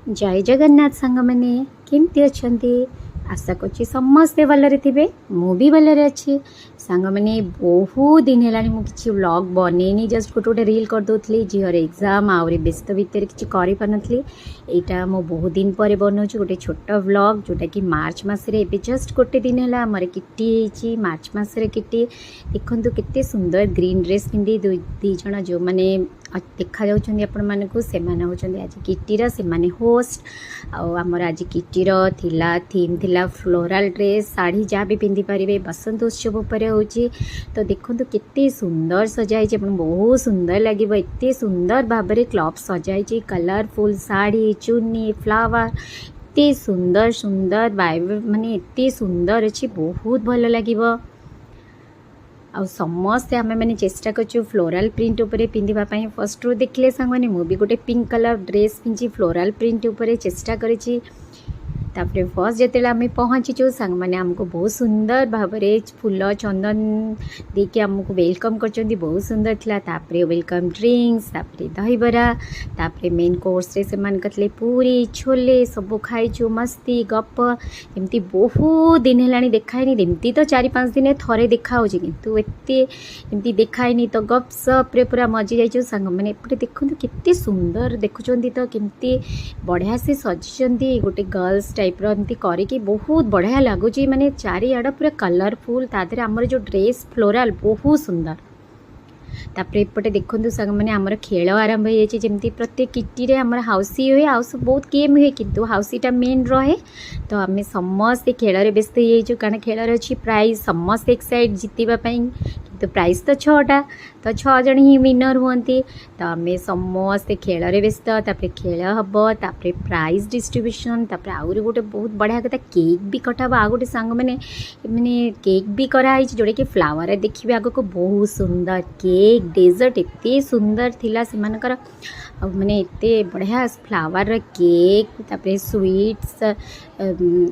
जय जगन्नाथ सांग मैंने केमती अच्छे आशा करुँची समस्ते भलरे थे मु भी भलरे अच्छी सांग मैंने बहुत दिन है मुझे व्लॉग बनईनी जस्ट गोटे गोटे रील करदे झीर एग्जाम आहरी व्यस्त भितर किसी करें यहाँ मो बहुत दिन पर बनाऊँ गोटे छोट व्लॉग जोटा कि मार्च मसरे जस्ट गोटे दिन है आमर किटी मार्च मसरे किटी देखु केते सुंदर ग्रीन ड्रेस पिंधि दीज जो मैंने देखा आपण मानक से आज किटीर से होस्ट आमर आज किटीर थिला थीम थिला फ्लोराल ड्रेस साड़ी जहाँ भी पिंधि पारे बसंत उत्सव पर होची तो देखो केते सुंदर सजाई बहुत सुंदर लगे एत सुंदर भाव में क्लब सजाई कलरफुल साड़ी चुन्नी फ्लावर एत सुंदर सुंदर माने एत सुंदर अच्छी बहुत भल लगे आ समस्ते आम मैंने चेष्टा कर फ्लोराल प्रिंट उपरे पिंधापी फर्स्ट रू देखिले सांग मैंने मुझे गोटे pink colour dress पिंधि floral print उपरे चेष्टा करी तापरे फर्स्ट जिते आम पहुँचीचु सांग मैंने आमको बहुत सुंदर भाव में फूल चंदन देके आमको वेलकम कर बहुत सुंदर थिला तापरे वेलकम ड्रिंक्स तापरे दहीबरा तापरे मेन कोर्स रे से मान करते पूरी छोले सब खाइचु मस्ती गप एमती बहुत दिन है देखाईनी एमती तो 4-5 दिन थरे देखा किंतु एमती देखाईनी तो गप सप्रे पूरा मजी जाइए सांग मैंने एपटे देखो केते सुंदर देखुं तो केमती बढ़िया से सजी गोटे गर्ल्स टाइप एमती करके बहुत बढ़िया लगुच माने चारिआड पूरा कलरफुल तादर आमर जो ड्रेस फ्लोराल बहुत सुंदर तापर एपटे देखु सांग मैंने आमर खेल आरंभ हो जाती प्रत्येक किटी रे आमर हाउसी हुए हाउस बहुत गेम हुए किंतु हाउसीटा मेन रहे तो आम समस्ते खेल व्यस्त हो जाइए कारण खेल अच्छी प्राइज समस्ते एक्साइट जीतवाई तो प्राइज तो 6टा तो 6 जन ही विनर हुंती तो आम समस्ते खेल व्यस्त तापर खेल हम तापर प्राइज डिस्ट्रीब्यूशन तापर आउरी गोटे बहुत बढ़िया कथा केक भी कटाब आ गोटे सांग मैंने केक भी कराई जोड़ा कि फ्लावर देखिए आग को बहुत सुंदर केक डेजर्ट एत सुंदर थिला से मानकर माने एत बढ़िया फ्लावर केक तापर स्वीट्स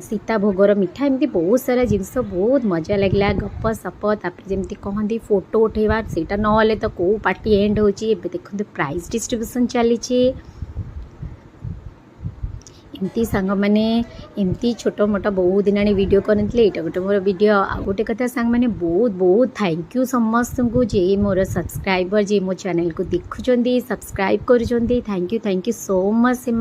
सीता भोगर मिठा एमती बहुत सारा जिनस बहुत मजा लगला गप सप तापर जमती कहती फोटो उठेबार सेटा नहले तो कौ पार्टी एंड होची देखो प्राइज डिस्ट्रीब्यूशन चली एमती सांग मैंने एमती छोट मोट बहुत दिन वीडियो करते यहाँ गोटे मोर वीडियो आ गोटे कथा सांग मैंने बहुत बहुत थैंक यू समस्त को जे मोर सब्सक्राइबर जे मो चैनल को देखुं सब्सक्राइब कर थैंक यू सो मच से